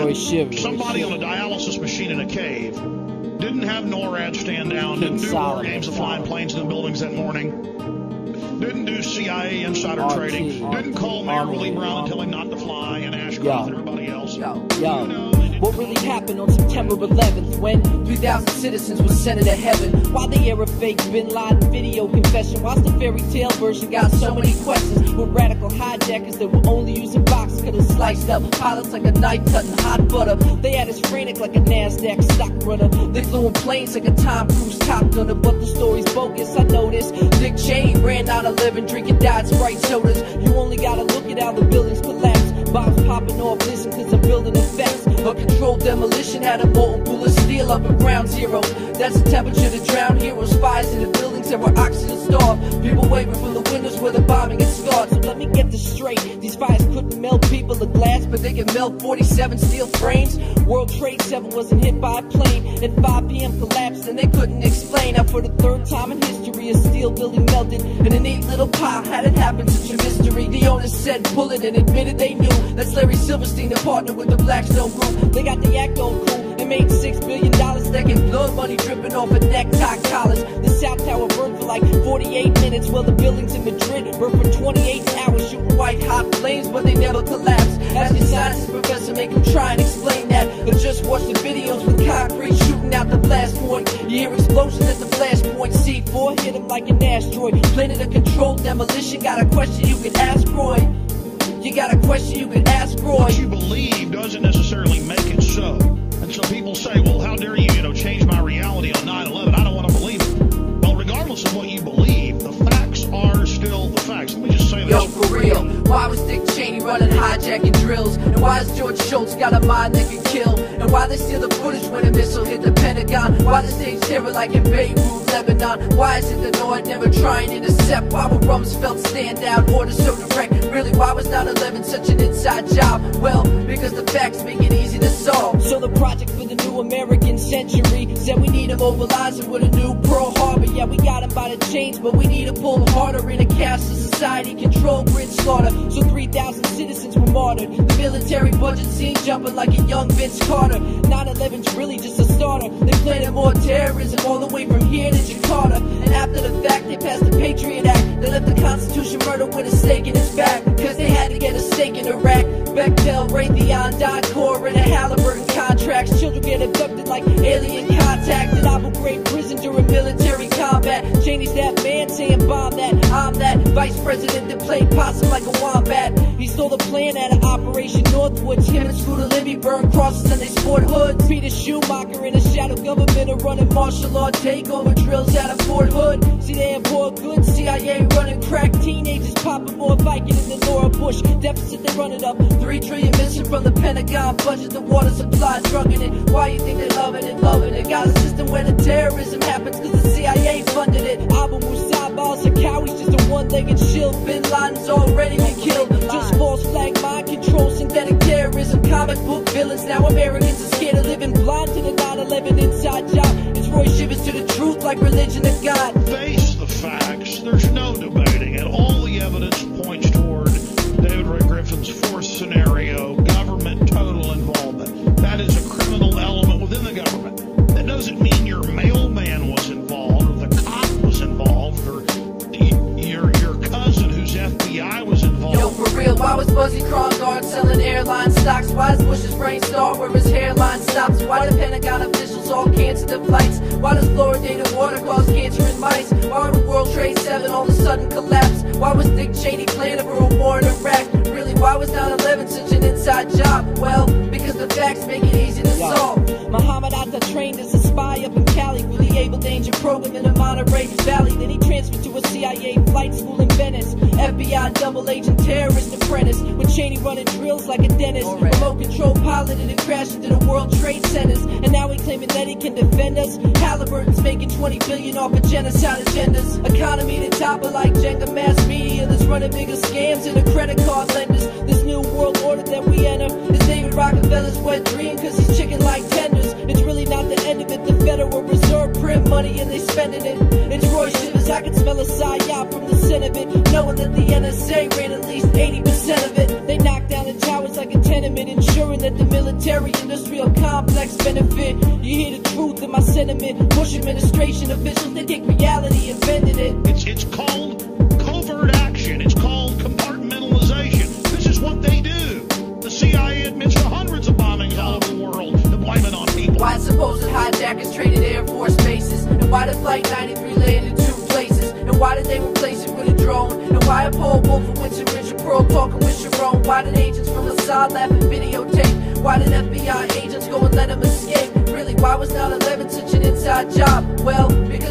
that Shivers. somebody on a dialysis machine in a cave didn't have NORAD stand down, didn't do war games of flying planes in the buildings that morning, didn't do CIA insider trading, didn't call Mayor Willie Brown and tell him not to fly, and Ashcroft and everybody else. What really happened on September 11th when 3,000 citizens were sent into heaven? Why they air a fake Bin Laden video confession? Why's the fairy tale version got so many questions? With radical hijackers that were only using boxes could have sliced up pilots like a knife cutting hot butter. They had us frantic like a NASDAQ stock runner. They flew in planes like a Tom Cruise Top Gunner. But the story's bogus, I noticed. Dick Cheney ran 9/11 drinking Diet Sprite sodas. You only gotta look at how the buildings collapsed. Bombs popping off, listen, cause the building effects. A controlled demolition had a molten pool of steel up at ground zero. That's the temperature to drown heroes. Fires in the buildings that were oxygen starved. People waving from the windows where the bombing had scarred. So let me get this straight. These fires couldn't melt people of glass, but they could melt 47 steel frames. World Trade 7 wasn't hit by a plane. At 5 p.m. collapsed and they couldn't explain how for the third time in history a steel building melted in a neat little pile. Had it happen, such a mystery. The owner said pull it and admitted they knew. That's Larry Silverstein, the partner with the Blackstone Group. They got the act on cool and made $6 billion stacking blood money dripping off of necktie collars. The South Tower burned for like 48 minutes, while the buildings in Madrid burned for 28 hours, shooting white hot flames, but they never collapsed. Ask your scientist professor, make him try and explain that. Or just watch the videos with concrete shooting out the blast point. You hear explosions at the flashpoint. C4 hit him like an asteroid. Planning a controlled demolition. Got a question you can ask Roy. You got a question you can ask Roy. What you believe doesn't necessarily make it so. And so people say, well, how dare you, change my reality on 9/11? I don't want to believe it. Well, regardless of what you believe, the facts are still the facts. Let me just say this. Yo, for real, why was Dick Cheney running hijacking drills? And why has George Shultz got a mind that can kill? And why they steal the footage when a missile hit the Pentagon? Why they stage terror like in Beirut, Lebanon? Why is it the North never try and intercept? Why would Rumsfeld stand down, order so direct? Really, why was 9/11 such an inside job? Well, because the facts make it easy to solve. So the project for the new American century said we need to mobilize it with a new Pearl Harbor. Yeah, we got them by the chains, but we need to pull harder in a cashless society, control grid slaughter. So 3,000 citizens were martyred. The military budget seen jumping like a young Vince Carter. 9/11's really just a starter. They planted more terrorism all the way from here to Jakarta. And after the fact, they passed the Patriot Act. They left the Constitution murder with a stake in its back, cause they had to get a stake in Iraq. Bechtel, Raytheon, Dicor, and the Halliburton contracts. Children get abducted like alien contact in Abu Ghraib prison during military combat. Cheney's that man saying bomb that. I'm that vice president that played possum like a wombat. He stole the plan out of Operation Northwoods. Him and Scooter Libby burned crosses and they sport hoods. Peter Schumacher and a shadow government are running martial law takeover drills out of Fort Hood. See, they import goods, CIA running crack, teenagers popping more Viking than Laura Bush. Deficit, they run it up. 3 trillion missing from the Pentagon budget. The water supply drunk in it. Why you think they're loving it, loving it? Got a system where the terrorism happens cause the CIA funded it. Abu Musab al-Zarqawi's just a one-legged shield. Bin Laden's already been killed. Just false flag mind control, synthetic terrorism, comic book villains. Now Americans are scared of living blind to the 9/11 inside job. It's Roy Shivers to the truth like religion of God. Face the facts. There's no debating it. All the evidence points toward David Ray Griffin's fourth scenario, government total involvement. That is a criminal element within the government. That doesn't mean your mailman was involved, or the cop was involved, or your cousin whose FBI was involved. Yo, for real, why was Buzzy Krongard selling airline stocks? Why does Bush's brain start where his hairline stops? Why do Pentagon officials all cancel their flights? Why does fluoridated water cause cancer in mice? Why would World Trade 7 all of a sudden collapse? Why was Dick Cheney planning for a war in Iraq? Really, why was 9/11 such an inside job? Well, because the facts make it easy to solve. Muhammad Atta trained as a spy up in Cali for the Able Danger program in the Monterey Valley. Then he transferred to a CIA flight school in Venice. FBI double agent terrorist apprentice, with Cheney running drills like a dentist. Remote control piloted and crashed into the World Trade Centers. And now he claiming that he can defend us. Halliburton's making $20 billion off of genocide agendas. Economy to topple like Jenga, mass media that's running bigger scams than the credit card lenders. This new world order that we enter is David Rockefeller's wet dream, cause he's chicken like tenders. It's really not the end of it. The Federal Reserve print money and they spending it. It's Roy Shivers, I can smell a psyop from the scent of it, knowing that the NSA ran at least 80% of it. They knocked down the towers like a tenement, ensuring let the military industrial complex benefit. You hear the truth in my sentiment. Bush administration officials, they take reality and bending it. It's called covert action. It's called compartmentalization. This is what they do. The CIA admits to hundreds of bombings all over the world and blame it on people. Why supposed hijackers traded Air Force bases? And why did Flight 93 land in 2 places? And why did they replace it with a drone? And why are Paul Wolf and Winston Richard Pearl talking with Sharon? Why did agents from Mossad laugh and videotape? Why did FBI agents go and let them escape? Really, why was 9/11 such an inside job? Well, because